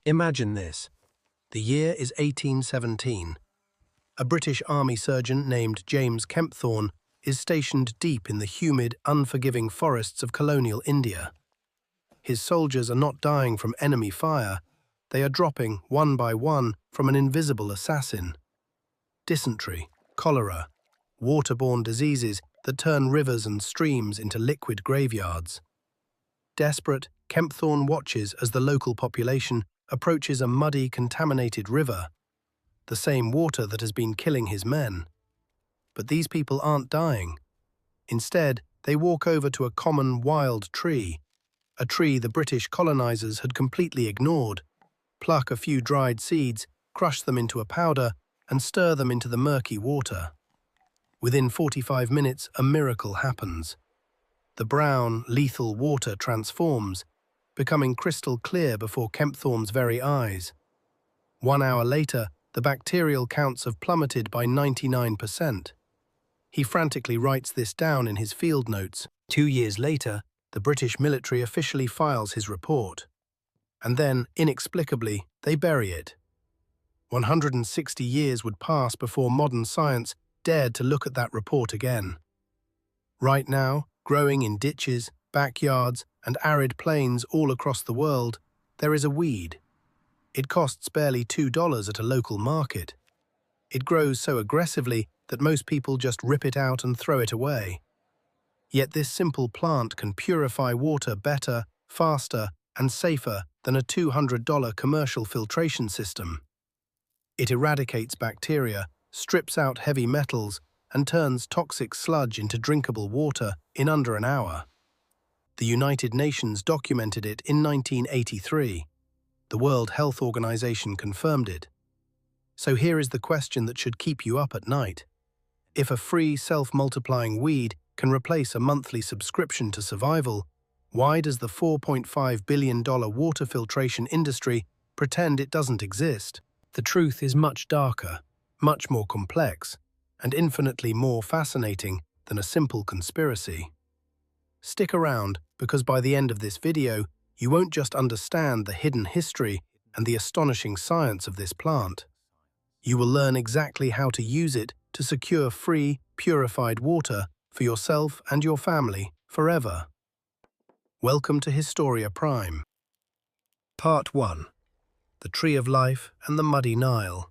Imagine this. The year is 1817. A British army surgeon named James Kempthorne is stationed deep in the humid, unforgiving forests of colonial India. His soldiers are not dying from enemy fire, they are dropping, one by one, from an invisible assassin. Dysentery, cholera, waterborne diseases that turn rivers and streams into liquid graveyards. Desperate, Kempthorne watches as the local population approaches a muddy, contaminated river, the same water that has been killing his men. But these people aren't dying. Instead, they walk over to a common wild tree, a tree the British colonizers had completely ignored, pluck a few dried seeds, crush them into a powder, and stir them into the murky water. Within 45 minutes, a miracle happens. The brown, lethal water transforms, becoming crystal clear before Kempthorne's very eyes. 1 hour later, the bacterial counts have plummeted by 99%. He frantically writes this down in his field notes. 2 years later, the British military officially files his report. And then, inexplicably, they bury it. 160 years would pass before modern science dared to look at that report again. Right now, growing in ditches, backyards, and arid plains all across the world, there is a weed. It costs barely $2 at a local market. It grows so aggressively that most people just rip it out and throw it away. Yet this simple plant can purify water better, faster, and safer than a $200 commercial filtration system. It eradicates bacteria, strips out heavy metals, and turns toxic sludge into drinkable water in under an hour. The United Nations documented it in 1983. The World Health Organization confirmed it. So here is the question that should keep you up at night. If a free, self-multiplying weed can replace a monthly subscription to survival, why does the $4.5 billion water filtration industry pretend it doesn't exist? The truth is much darker, much more complex, and infinitely more fascinating than a simple conspiracy. Stick around, because by the end of this video, you won't just understand the hidden history and the astonishing science of this plant. You will learn exactly how to use it to secure free, purified water for yourself and your family forever. Welcome to Historia Prime. Part 1. The Tree of Life and the Muddy Nile.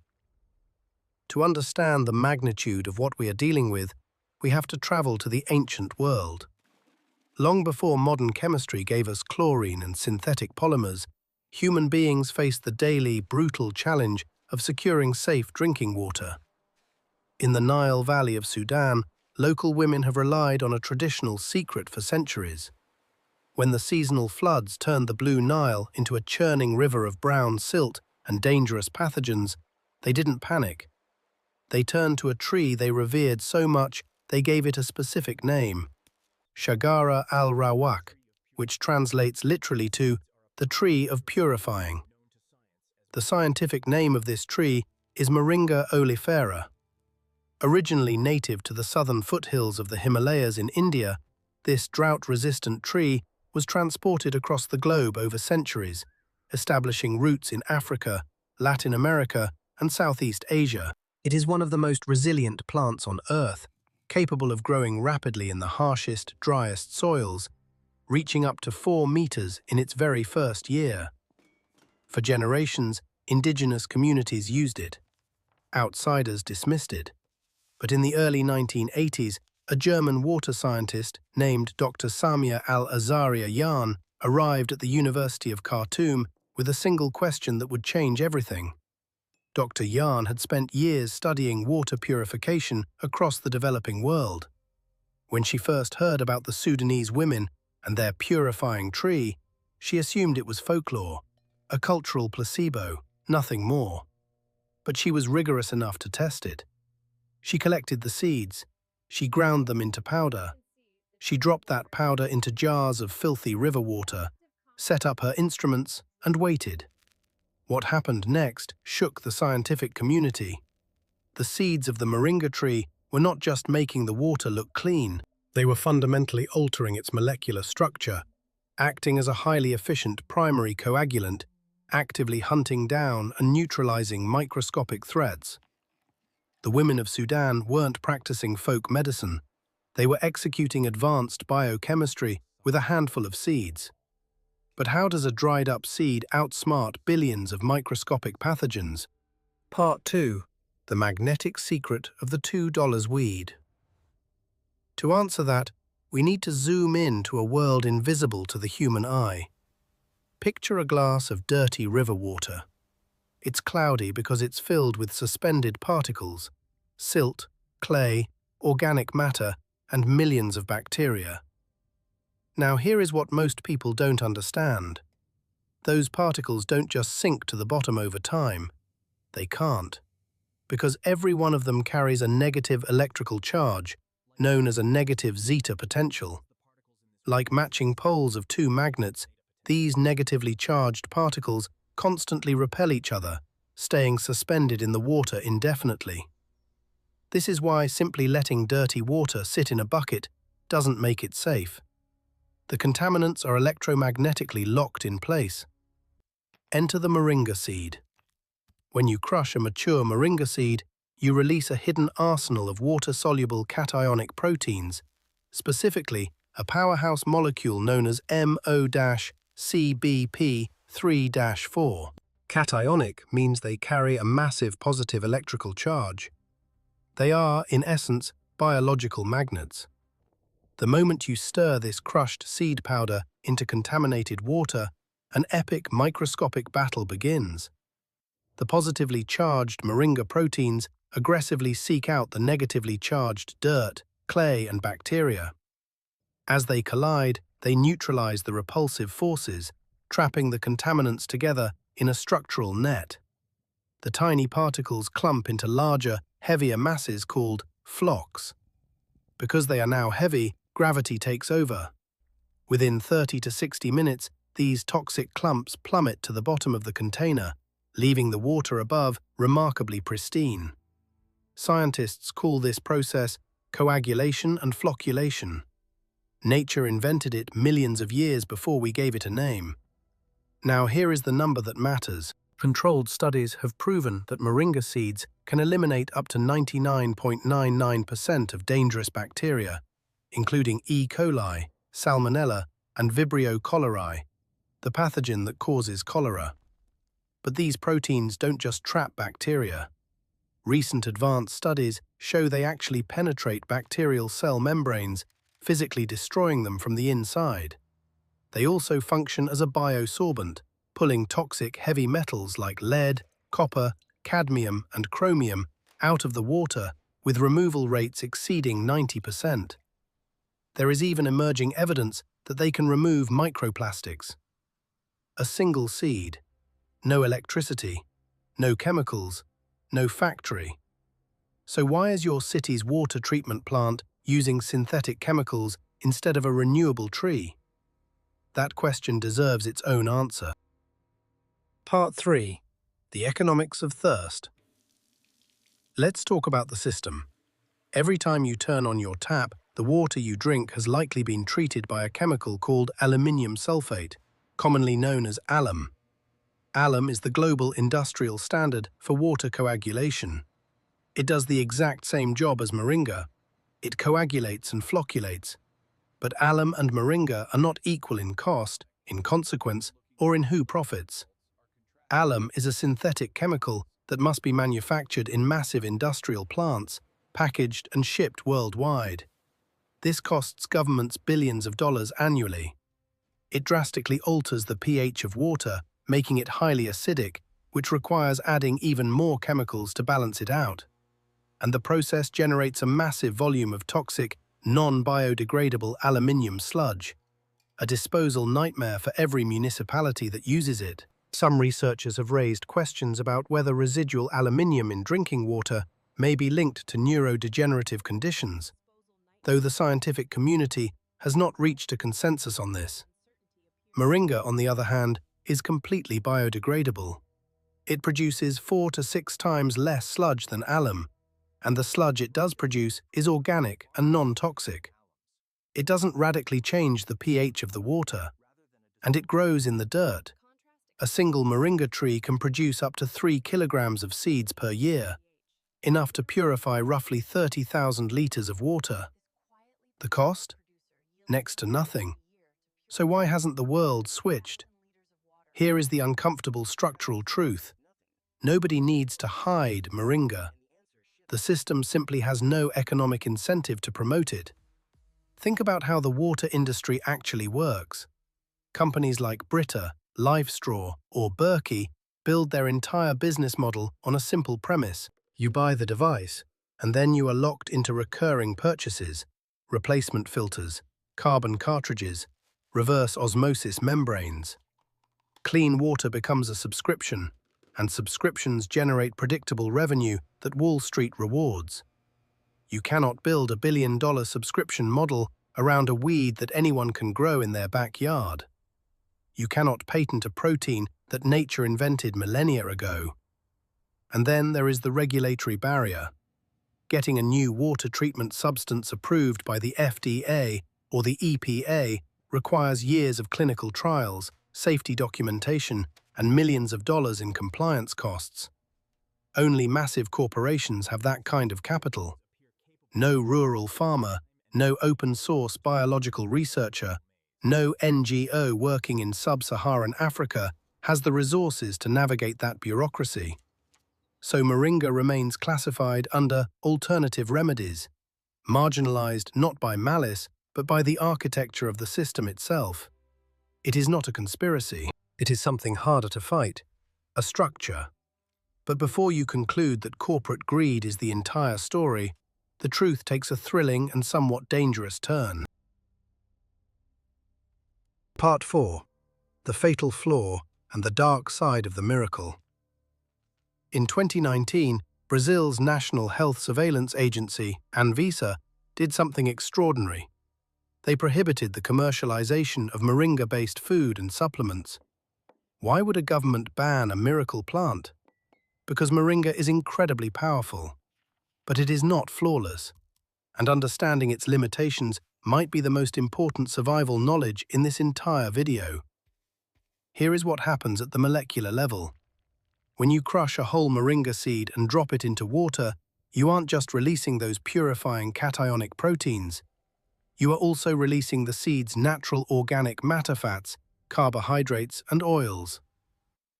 To understand the magnitude of what we are dealing with, we have to travel to the ancient world. Long before modern chemistry gave us chlorine and synthetic polymers, human beings faced the daily, brutal challenge of securing safe drinking water. In the Nile Valley of Sudan, local women have relied on a traditional secret for centuries. When the seasonal floods turned the Blue Nile into a churning river of brown silt and dangerous pathogens, they didn't panic. They turned to a tree they revered so much they gave it a specific name, Shajara al-Rawak, which translates literally to the tree of purifying. The scientific name of this tree is Moringa oleifera. Originally native to the southern foothills of the Himalayas in India, this drought-resistant tree was transported across the globe over centuries, establishing roots in Africa, Latin America, and Southeast Asia. It is one of the most resilient plants on Earth, capable of growing rapidly in the harshest, driest soils, reaching up to 4 meters in its very first year. For generations, indigenous communities used it. Outsiders dismissed it. But in the early 1980s, a German water scientist named Dr. Samia al-Azaria Yan arrived at the University of Khartoum with a single question that would change everything. Dr. Yan had spent years studying water purification across the developing world. When she first heard about the Sudanese women and their purifying tree, she assumed it was folklore, a cultural placebo, nothing more. But she was rigorous enough to test it. She collected the seeds. She ground them into powder. She dropped that powder into jars of filthy river water, set up her instruments, and waited. What happened next shook the scientific community. The seeds of the Moringa tree were not just making the water look clean, they were fundamentally altering its molecular structure, acting as a highly efficient primary coagulant, actively hunting down and neutralizing microscopic threats. The women of Sudan weren't practicing folk medicine. They were executing advanced biochemistry with a handful of seeds. But how does a dried-up seed outsmart billions of microscopic pathogens? Part 2. The magnetic secret of the $2 weed. To answer that, we need to zoom in to a world invisible to the human eye. Picture a glass of dirty river water. It's cloudy because it's filled with suspended particles, silt, clay, organic matter, and millions of bacteria. Now here is what most people don't understand. Those particles don't just sink to the bottom over time. They can't. Because every one of them carries a negative electrical charge, known as a negative zeta potential. Like matching poles of two magnets, these negatively charged particles constantly repel each other, staying suspended in the water indefinitely. This is why simply letting dirty water sit in a bucket doesn't make it safe. The contaminants are electromagnetically locked in place. Enter the moringa seed. When you crush a mature moringa seed, you release a hidden arsenal of water-soluble cationic proteins, specifically a powerhouse molecule known as MO-CBP3-4. Cationic means they carry a massive positive electrical charge. They are, in essence, biological magnets. The moment you stir this crushed seed powder into contaminated water, an epic microscopic battle begins. The positively charged moringa proteins aggressively seek out the negatively charged dirt, clay, and bacteria. As they collide, they neutralize the repulsive forces, trapping the contaminants together in a structural net. The tiny particles clump into larger, heavier masses called flocks. Because they are now heavy, gravity takes over. Within 30 to 60 minutes, these toxic clumps plummet to the bottom of the container, leaving the water above remarkably pristine. Scientists call this process coagulation and flocculation. Nature invented it millions of years before we gave it a name. Now here is the number that matters. Controlled studies have proven that moringa seeds can eliminate up to 99.99% of dangerous bacteria, including E. coli, salmonella, and Vibrio cholerae, the pathogen that causes cholera. But these proteins don't just trap bacteria. Recent advanced studies show they actually penetrate bacterial cell membranes, physically destroying them from the inside. They also function as a biosorbent, pulling toxic heavy metals like lead, copper, cadmium, and chromium out of the water with removal rates exceeding 90%. There is even emerging evidence that they can remove microplastics. A single seed, no electricity, no chemicals, no factory. So why is your city's water treatment plant using synthetic chemicals instead of a renewable tree? That question deserves its own answer. Part 3. The economics of thirst. Let's talk about the system. Every time you turn on your tap, the water you drink has likely been treated by a chemical called aluminium sulfate, commonly known as alum. Alum is the global industrial standard for water coagulation. It does the exact same job as moringa. It coagulates and flocculates. But alum and moringa are not equal in cost, in consequence, or in who profits. Alum is a synthetic chemical that must be manufactured in massive industrial plants, packaged and shipped worldwide. This costs governments billions of dollars annually. It drastically alters the pH of water, making it highly acidic, which requires adding even more chemicals to balance it out. And the process generates a massive volume of toxic, non-biodegradable aluminium sludge, a disposal nightmare for every municipality that uses it. Some researchers have raised questions about whether residual aluminium in drinking water may be linked to neurodegenerative conditions, though the scientific community has not reached a consensus on this. Moringa, on the other hand, is completely biodegradable. It produces 4 to 6 times less sludge than alum, and the sludge it does produce is organic and non-toxic. It doesn't radically change the pH of the water, and it grows in the dirt. A single moringa tree can produce up to 3 kilograms of seeds per year, enough to purify roughly 30,000 liters of water. The cost? Next to nothing. So why hasn't the world switched? Here is the uncomfortable structural truth. Nobody needs to hide moringa. The system simply has no economic incentive to promote it. Think about how the water industry actually works. Companies like Brita, LifeStraw, or Berkey build their entire business model on a simple premise. You buy the device, and then you are locked into recurring purchases, replacement filters, carbon cartridges, reverse osmosis membranes. Clean water becomes a subscription, and subscriptions generate predictable revenue that Wall Street rewards. You cannot build a billion-dollar subscription model around a weed that anyone can grow in their backyard. You cannot patent a protein that nature invented millennia ago. And then there is the regulatory barrier. Getting a new water treatment substance approved by the FDA or the EPA requires years of clinical trials, safety documentation, and millions of dollars in compliance costs. Only massive corporations have that kind of capital. No rural farmer, no open-source biological researcher, no NGO working in sub-Saharan Africa has the resources to navigate that bureaucracy. So moringa remains classified under alternative remedies, marginalized not by malice, but by the architecture of the system itself. It is not a conspiracy. It is something harder to fight, a structure. But before you conclude that corporate greed is the entire story, the truth takes a thrilling and somewhat dangerous turn. Part 4. The Fatal Flaw and the Dark Side of the Miracle. In 2019, Brazil's National Health Surveillance Agency, Anvisa, did something extraordinary. They prohibited the commercialization of moringa-based food and supplements. Why would a government ban a miracle plant? Because moringa is incredibly powerful. But it is not flawless, and understanding its limitations might be the most important survival knowledge in this entire video. Here is what happens at the molecular level. When you crush a whole moringa seed and drop it into water, you aren't just releasing those purifying cationic proteins. You are also releasing the seed's natural organic matter fats, carbohydrates, and oils.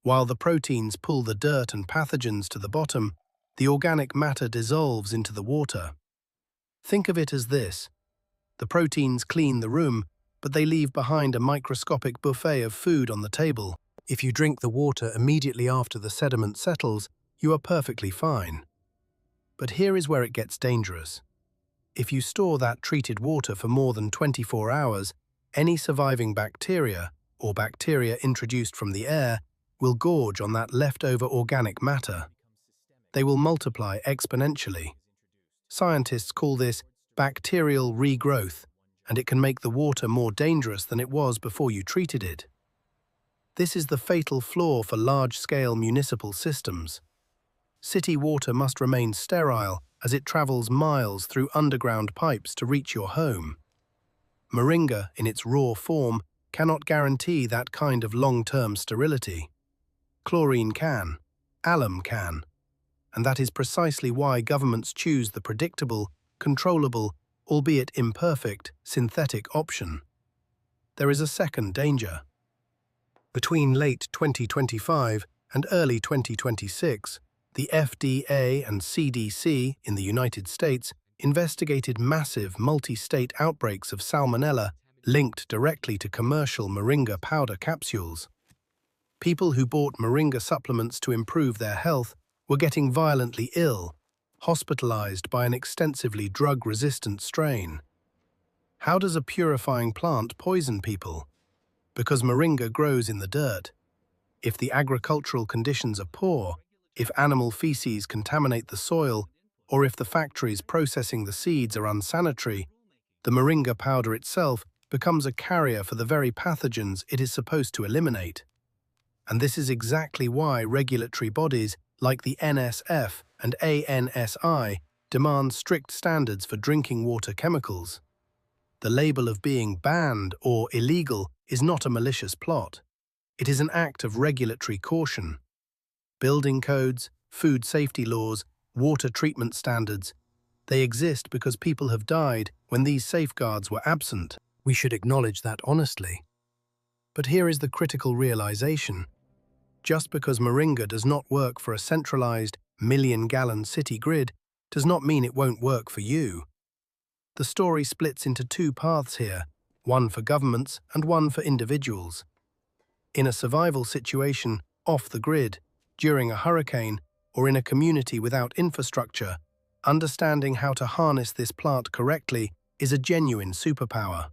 While the proteins pull the dirt and pathogens to the bottom, the organic matter dissolves into the water. Think of it as this. The proteins clean the room, but they leave behind a microscopic buffet of food on the table. If you drink the water immediately after the sediment settles, you are perfectly fine. But here is where it gets dangerous. If you store that treated water for more than 24 hours, any surviving bacteria, or bacteria introduced from the air, will gorge on that leftover organic matter. They will multiply exponentially. Scientists call this bacterial regrowth, and it can make the water more dangerous than it was before you treated it. This is the fatal flaw for large-scale municipal systems. City water must remain sterile as it travels miles through underground pipes to reach your home. Moringa, in its raw form, cannot guarantee that kind of long-term sterility. Chlorine can, alum can, and that is precisely why governments choose the predictable, controllable, albeit imperfect, synthetic option. There is a second danger. Between late 2025 and early 2026, the FDA and CDC in the United States investigated massive multi-state outbreaks of salmonella linked directly to commercial moringa powder capsules. People who bought moringa supplements to improve their health were getting violently ill, hospitalized by an extensively drug-resistant strain. How does a purifying plant poison people? Because moringa grows in the dirt. If the agricultural conditions are poor, if animal feces contaminate the soil, or if the factories processing the seeds are unsanitary, the moringa powder itself becomes a carrier for the very pathogens it is supposed to eliminate. And this is exactly why regulatory bodies like the NSF and ANSI demand strict standards for drinking water chemicals. The label of being banned or illegal is not a malicious plot. It is an act of regulatory caution. Building codes, food safety laws, water treatment standards, they exist because people have died when these safeguards were absent. We should acknowledge that honestly. But here is the critical realization. Just because Moringa does not work for a centralized, million-gallon city grid does not mean it won't work for you. The story splits into two paths here, one for governments and one for individuals. In a survival situation, off the grid, during a hurricane, or in a community without infrastructure, understanding how to harness this plant correctly is a genuine superpower.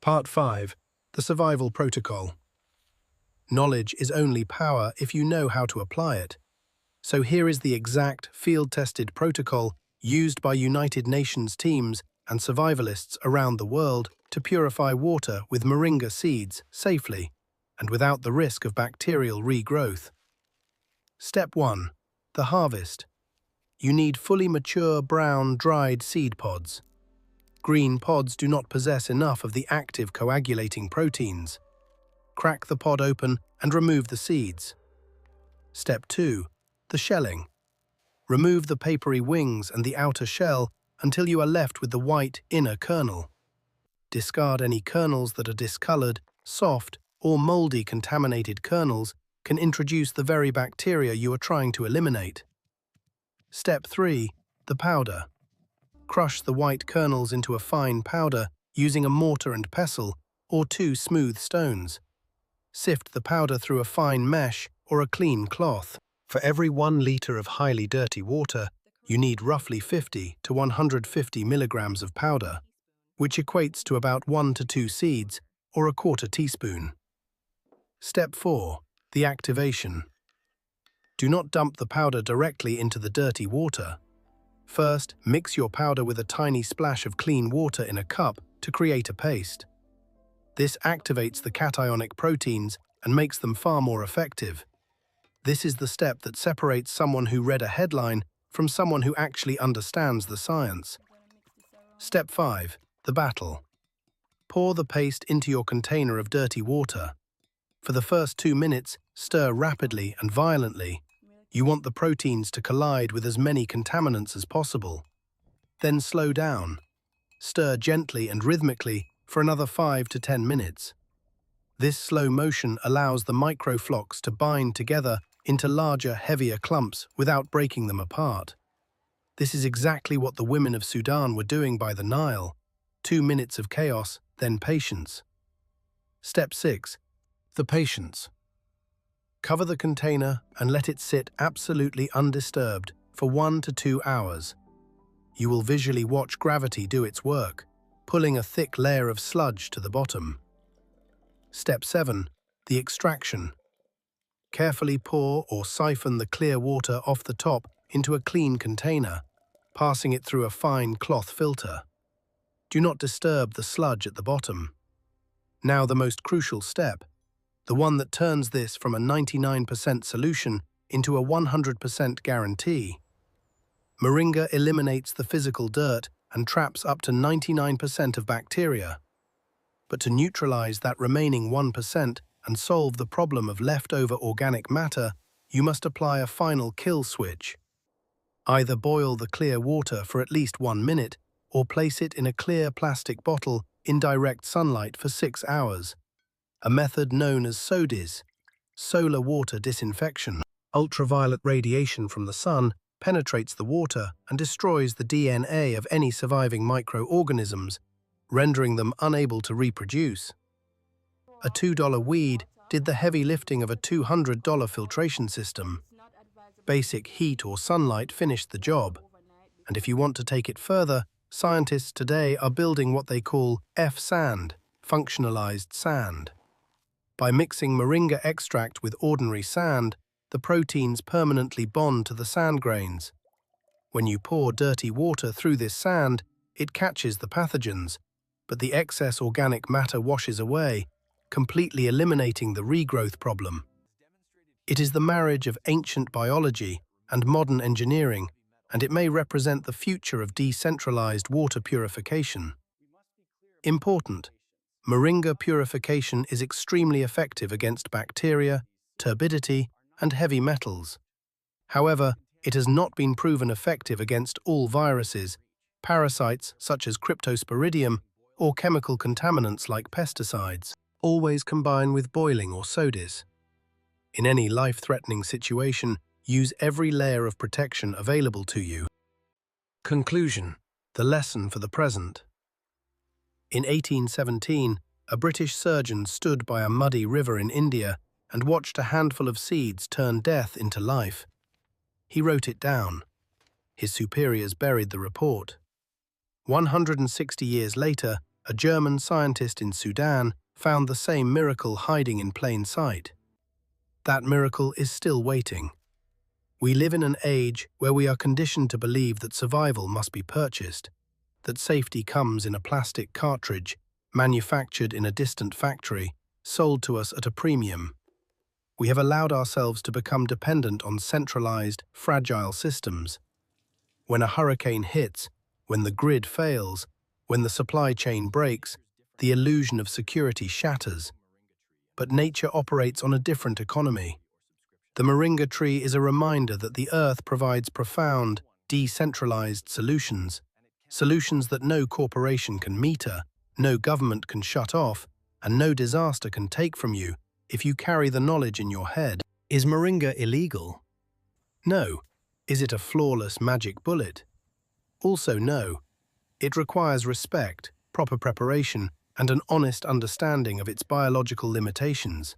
Part 5. The Survival Protocol. Knowledge is only power if you know how to apply it. So here is the exact, field-tested protocol used by United Nations teams and survivalists around the world to purify water with Moringa seeds safely and without the risk of bacterial regrowth. Step 1. The harvest. You need fully mature, brown, dried seed pods. Green pods do not possess enough of the active coagulating proteins. Crack the pod open and remove the seeds. Step 2. The shelling. Remove the papery wings and the outer shell until you are left with the white inner kernel. Discard any kernels that are discolored, soft, or moldy. Contaminated kernels can introduce the very bacteria you are trying to eliminate. Step 3. The powder. Crush the white kernels into a fine powder using a mortar and pestle or 2 smooth stones. Sift the powder through a fine mesh or a clean cloth. For every 1 liter of highly dirty water, you need roughly 50 to 150 milligrams of powder, which equates to about 1 to 2 seeds or a quarter teaspoon. Step 4. The activation. Do not dump the powder directly into the dirty water. First, mix your powder with a tiny splash of clean water in a cup to create a paste. This activates the cationic proteins and makes them far more effective. This is the step that separates someone who read a headline from someone who actually understands the science. Step 5. The battle. Pour the paste into your container of dirty water. For the first 2 minutes, stir rapidly and violently. You want the proteins to collide with as many contaminants as possible. Then slow down. Stir gently and rhythmically for another 5 to 10 minutes. This slow motion allows the microflocks to bind together into larger, heavier clumps without breaking them apart. This is exactly what the women of Sudan were doing by the Nile. 2 minutes of chaos, then patience. Step 6. The patience. Cover the container and let it sit absolutely undisturbed for 1 to 2 hours. You will visually watch gravity do its work, pulling a thick layer of sludge to the bottom. Step 7. The extraction. Carefully pour or siphon the clear water off the top into a clean container, passing it through a fine cloth filter. Do not disturb the sludge at the bottom. Now the most crucial step, the one that turns this from a 99% solution into a 100% guarantee. Moringa eliminates the physical dirt and traps up to 99% of bacteria. But to neutralize that remaining 1% and solve the problem of leftover organic matter, you must apply a final kill switch. Either boil the clear water for at least 1 minute or place it in a clear plastic bottle in direct sunlight for 6 hours. A method known as SODIS, solar water disinfection. Ultraviolet radiation from the sun penetrates the water and destroys the DNA of any surviving microorganisms, rendering them unable to reproduce. A $2 weed did the heavy lifting of a $200 filtration system. Basic heat or sunlight finished the job. And if you want to take it further, scientists today are building what they call F-sand, functionalized sand. By mixing Moringa extract with ordinary sand, the proteins permanently bond to the sand grains. When you pour dirty water through this sand, it catches the pathogens, but the excess organic matter washes away, completely eliminating the regrowth problem. It is the marriage of ancient biology and modern engineering, and it may represent the future of decentralized water purification. Important: Moringa purification is extremely effective against bacteria, turbidity, and heavy metals. However, it has not been proven effective against all viruses, parasites such as cryptosporidium, or chemical contaminants like pesticides. Always combine with boiling or sodas. In any life-threatening situation, use every layer of protection available to you. Conclusion: the lesson for the present. In 1817, a British surgeon stood by a muddy river in India and watched a handful of seeds turn death into life. He wrote it down. His superiors buried the report. 160 years later, a German scientist in Sudan found the same miracle hiding in plain sight. That miracle is still waiting. We live in an age where we are conditioned to believe that survival must be purchased, that safety comes in a plastic cartridge, manufactured in a distant factory, sold to us at a premium. We have allowed ourselves to become dependent on centralized, fragile systems. When a hurricane hits, when the grid fails, when the supply chain breaks, the illusion of security shatters. But nature operates on a different economy. The Moringa tree is a reminder that the earth provides profound, decentralized solutions that no corporation can meter, no government can shut off, and no disaster can take from you if you carry the knowledge in your head. Is Moringa illegal? No. Is it a flawless magic bullet? Also no. It requires respect, proper preparation, and an honest understanding of its biological limitations.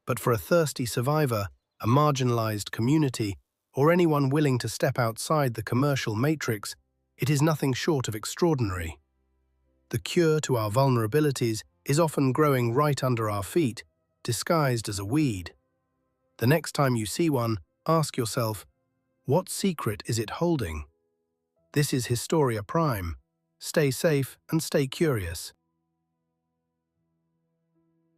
But for a thirsty survivor, a marginalized community, or anyone willing to step outside the commercial matrix, it is nothing short of extraordinary. The cure to our vulnerabilities is often growing right under our feet, disguised as a weed. The next time you see one, ask yourself, what secret is it holding? This is Historia Prime. Stay safe and stay curious.